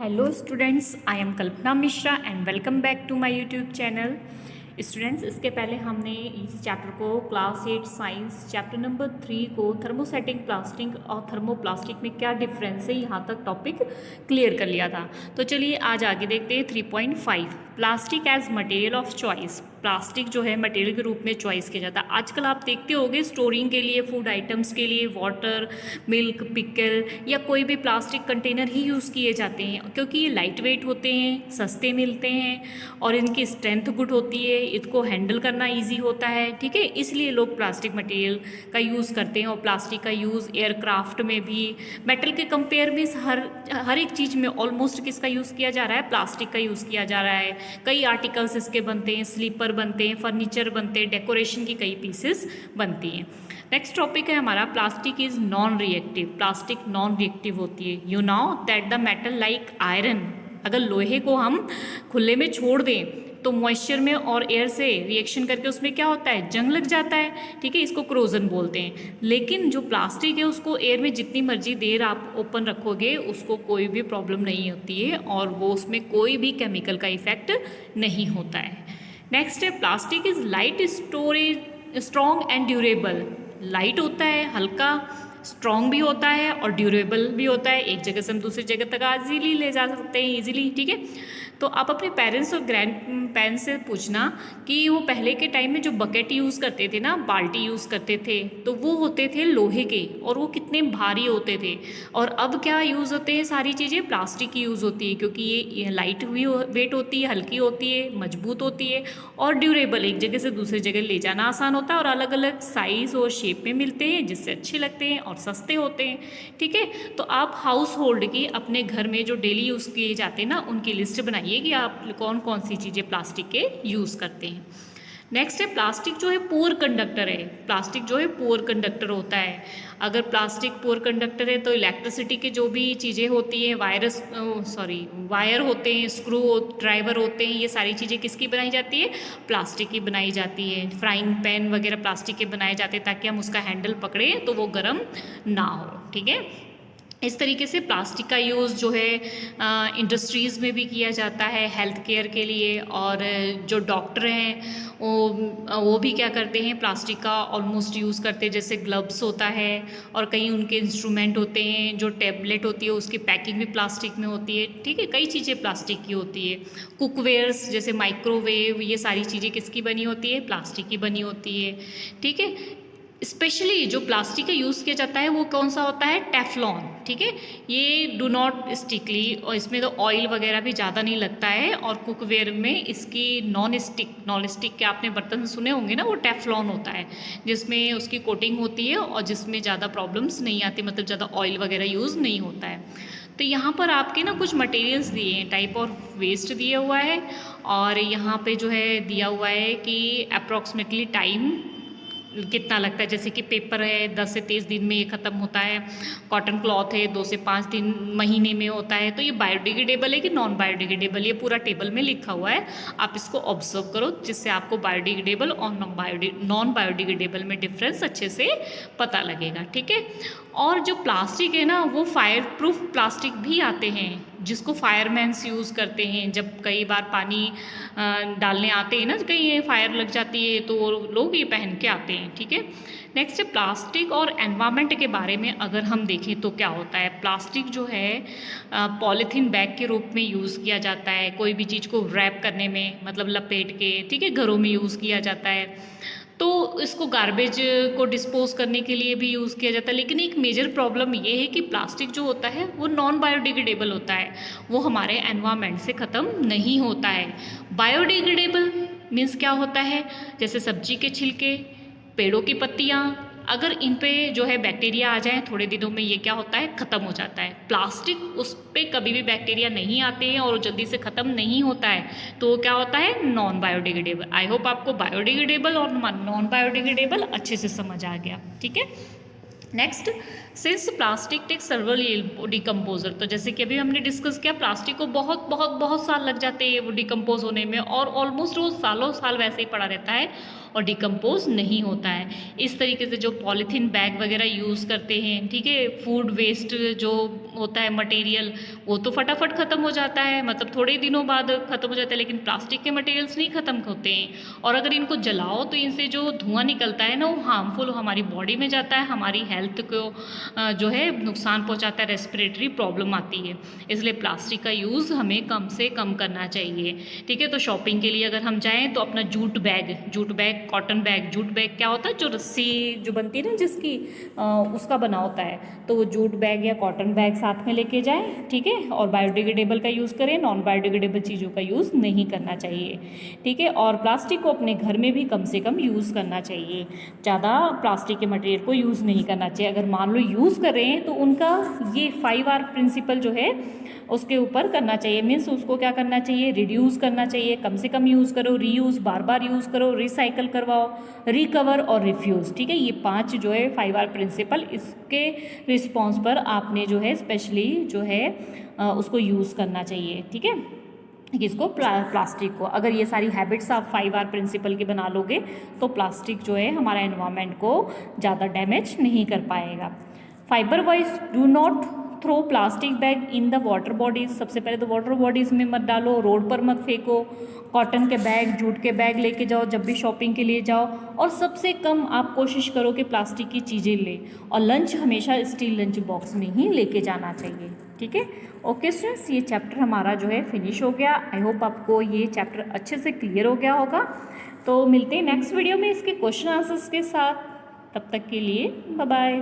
Hello students, I am Kalpana Mishra and welcome back to my YouTube channel. Students, इसके पहले हमने इस chapter को क्लास 8 साइंस चैप्टर नंबर 3 को thermosetting plastic और थर्मोप्लास्टिक में क्या डिफरेंस है यहाँ तक टॉपिक क्लियर कर लिया था। तो चलिए आज आगे देखते हैं 3.5 plastic as material of choice. Plastic जो है मटेरियल के रूप में चॉइस किया जाता है। आजकल आप देखते होंगे स्टोरिंग के लिए, फूड आइटम्स के लिए वाटर, मिल्क, पिकल या कोई भी प्लास्टिक कंटेनर ही यूज़ किए जाते हैं क्योंकि ये लाइट वेट होते हैं, सस्ते मिलते हैं और इनकी स्ट्रेंथ गुड होती है, इसको हैंडल करना इजी होता है। ठीक है, इसलिए लोग प्लास्टिक मटेरियल का यूज़ करते हैं। और प्लास्टिक का यूज़ एयरक्राफ्ट में भी, मेटल के कंपेयर में हर एक चीज़ में ऑलमोस्ट किसका यूज़ किया जा रहा है? प्लास्टिक का यूज़ किया जा रहा है। कई आर्टिकल्स इसके बनते हैं, स्लीपर बनते हैं, फर्नीचर बनते हैं, डेकोरेशन की कई पीसेस बनती हैं। नेक्स्ट टॉपिक है हमारा plastic is non reactive. Plastic non reactive होती है। You know that the metal like iron, अगर लोहे को हम खुले में छोड़ दें तो मॉइस्चर में और एयर से रिएक्शन करके उसमें क्या होता है? जंग लग जाता है। ठीक है, इसको क्रोजन बोलते हैं। लेकिन जो प्लास्टिक है उसको एयर में जितनी मर्जी देर आप ओपन रखोगे उसको कोई भी प्रॉब्लम नहीं होती है और वो उसमें कोई भी केमिकल का इफेक्ट नहीं होता है। नेक्स्ट है plastic is light, storage, strong and durable. Light होता है, हल्का, स्ट्रॉन्ग भी होता है और ड्यूरेबल भी होता है। एक जगह से हम दूसरी जगह तक इजीली ले जा सकते हैं, इजीली। ठीक है, तो आप अपने पेरेंट्स और ग्रैंड पेरेंट्स से पूछना कि वो पहले के टाइम में जो बकेट यूज़ करते थे ना, बाल्टी यूज़ करते थे, तो वो होते थे लोहे के और वो कितने भारी होते थे। और अब क्या यूज़ होते हैं? सारी चीज़ें प्लास्टिक की यूज़ होती है क्योंकि ये लाइट भी वेट होती है, हल्की होती है, मजबूत होती है और ड्यूरेबल, एक जगह से दूसरी जगह ले जाना आसान होता है और अलग अलग साइज़ और शेप में मिलते हैं जिससे अच्छे लगते हैं और सस्ते होते हैं। ठीक है, तो आप हाउस होल्ड की अपने घर में जो डेली यूज़ किए जाते हैं ना उनकी लिस्ट बनाइए कि आप कौन कौन सी चीज़ें प्लास्टिक के यूज़ करते हैं। नेक्स्ट है प्लास्टिक जो है पुअर कंडक्टर है। प्लास्टिक जो है पुअर कंडक्टर होता है। अगर प्लास्टिक पुअर कंडक्टर है तो इलेक्ट्रिसिटी के जो भी चीज़ें होती हैं, वायर होते हैं, स्क्रू ड्राइवर होते हैं, ये सारी चीज़ें किसकी बनाई जाती है? प्लास्टिक की बनाई जाती है। फ्राइंग पैन वगैरह प्लास्टिक के बनाए जाते हैं ताकि हम उसका हैंडल पकड़ें तो वो गर्म ना हो। ठीक है, इस तरीके से प्लास्टिक का यूज़ जो है इंडस्ट्रीज़ में भी किया जाता है हेल्थ केयर के लिए। और जो डॉक्टर हैं वो भी क्या करते हैं? प्लास्टिक का ऑलमोस्ट यूज़ करते हैं। जैसे ग्लव्स होता है और कई उनके इंस्ट्रूमेंट होते हैं, जो टेबलेट होती है उसकी पैकिंग भी प्लास्टिक में होती है। ठीक है, कई चीज़ें प्लास्टिक की होती है। कुकवेयर्स जैसे माइक्रोवेव, ये सारी चीज़ें किसकी बनी होती है? प्लास्टिक की बनी होती है। ठीक है, स्पेशली जो प्लास्टिक का यूज़ किया जाता है वो कौन सा होता है? टेफ्लॉन। ठीक है, ये डू नॉट स्टिकली और इसमें तो ऑयल वगैरह भी ज़्यादा नहीं लगता है। और कुकवेयर में इसकी नॉन स्टिक के आपने बर्तन सुने होंगे ना, वो टेफ्लॉन होता है जिसमें उसकी कोटिंग होती है और जिसमें ज़्यादा प्रॉब्लम्स नहीं आती, मतलब ज़्यादा ऑयल वगैरह यूज़ नहीं होता है। तो यहाँ पर आपके ना कुछ मटेरियल्स दिए हैं, टाइप ऑफ वेस्ट दिया हुआ है और यहाँ पे जो है दिया हुआ है कि अप्रॉक्सीमेटली टाइम कितना लगता है। जैसे कि पेपर है 10 से 30 दिन में ये ख़त्म होता है, कॉटन क्लॉथ है 2 से 5 दिन महीने में होता है। तो ये बायोडिग्रेडेबल है कि नॉन बायोडिग्रेडेबल, ये पूरा टेबल में लिखा हुआ है। आप इसको ऑब्जर्व करो जिससे आपको बायोडिग्रेडेबल और नॉन बायोडिग्रेडेबल में डिफरेंस अच्छे से पता लगेगा। ठीक है, और जो प्लास्टिक है ना वो फायर प्रूफ प्लास्टिक भी आते हैं जिसको फायरमैन्स यूज़ करते हैं। जब कई बार पानी डालने आते हैं ना, कहीं फायर लग जाती है तो लोग ये पहन के आते हैं। ठीक है, नेक्स्ट है प्लास्टिक और एनवायरनमेंट के बारे में अगर हम देखें तो क्या होता है। प्लास्टिक जो है पॉलीथीन बैग के रूप में यूज़ किया जाता है कोई भी चीज़ को रैप करने में, मतलब लपेट के। ठीक है, घरों में यूज़ किया जाता है। तो इसको गार्बेज को डिस्पोज करने के लिए भी यूज़ किया जाता है। लेकिन एक मेजर प्रॉब्लम ये है कि प्लास्टिक जो होता है वो नॉन बायोडिग्रेडेबल होता है, वो हमारे एनवायरनमेंट से ख़त्म नहीं होता है। बायोडिग्रेडेबल मीन्स क्या होता है? जैसे सब्जी के छिलके, पेड़ों की पत्तियाँ, अगर इन पे जो है बैक्टीरिया आ जाए थोड़े दिनों में ये क्या होता है? ख़त्म हो जाता है। प्लास्टिक उस पर कभी भी बैक्टीरिया नहीं आते हैं और जल्दी से ख़त्म नहीं होता है, तो क्या होता है? Non biodegradable. आई होप आपको बायोडिग्रेडेबल और नॉन बायोडिग्रेडेबल अच्छे से समझ आ गया। ठीक है, next, since plastic take सर्वल decomposer, तो जैसे कि अभी हमने डिस्कस किया प्लास्टिक को बहुत साल लग जाते हैं वो डिकम्पोज होने में और ऑलमोस्ट वो सालों साल वैसे ही पड़ा रहता है और डिकम्पोज नहीं होता है। इस तरीके से जो पॉलीथीन बैग वगैरह यूज़ करते हैं, ठीक है, फूड वेस्ट जो होता है मटेरियल, वो तो फटाफट ख़त्म हो जाता है, मतलब थोड़े दिनों बाद ख़त्म हो जाता है, लेकिन प्लास्टिक के मटेरियल्स नहीं ख़त्म होते हैं। और अगर इनको जलाओ तो इनसे जो धुआं निकलता है ना, वो हार्मफुल हमारी बॉडी में जाता है, हमारी हेल्थ को जो है नुकसान पहुंचाता है, रेस्पिरेटरी प्रॉब्लम आती है। इसलिए प्लास्टिक का यूज़ हमें कम से कम करना चाहिए, ठीक है। तो शॉपिंग के लिए अगर हम जाएँ तो अपना jute bag, cotton bag, jute bag क्या होता है, जो रस्सी जो बनती है ना जिसकी उसका बना होता है, तो वो जूट बैग या कॉटन बैग साथ में लेके जाएं, ठीक है। और बायोडिग्रेडेबल का यूज़ करें, नॉन बायोडिग्रेडेबल चीज़ों का यूज़ नहीं करना चाहिए, ठीक है। और प्लास्टिक को अपने घर में भी कम से कम यूज़ करना चाहिए, ज़्यादा प्लास्टिक के मटेरियल को यूज़ नहीं करना चाहिए। अगर मान लो यूज़ कर रहे हैं तो उनका ये 5R प्रिंसिपल जो है उसके ऊपर करना चाहिए। मीन्स उसको क्या करना चाहिए, रिड्यूस करना चाहिए, कम से कम यूज़ करो, रीयूज़ बार बार यूज़ करो, रिसाइकल करवाओ, रिकवर और रिफ्यूज़, ठीक है। ये 5 जो है 5R प्रिंसिपल, इसके रिस्पॉन्स पर आपने जो है स्पेशली जो है उसको यूज़ करना चाहिए, ठीक है। किसको, प्लास्टिक को। अगर ये सारी हैबिट्स आप 5R प्रिंसिपल की बना लोगे तो प्लास्टिक जो है हमारा एनवायरनमेंट को ज़्यादा डैमेज नहीं कर पाएगा। Fibre wise, do not throw plastic bag in the water bodies. सबसे पहले तो वाटर बॉडीज़ में मत डालो, रोड पर मत फेंको। कॉटन के बैग, जूट के बैग लेके जाओ जब भी शॉपिंग के लिए जाओ, और सबसे कम आप कोशिश करो कि प्लास्टिक की चीज़ें ले। और लंच हमेशा स्टील लंच बॉक्स में ही लेके जाना चाहिए, ठीक है। ओके स्टूडेंट्स, ये चैप्टर हमारा जो है फिनिश हो गया। आई होप आपको ये चैप्टर अच्छे से क्लियर हो गया होगा। तो मिलते हैं नेक्स्ट वीडियो में इसके क्वेश्चन आंसर्स के साथ। तब तक के लिए बाय बाय।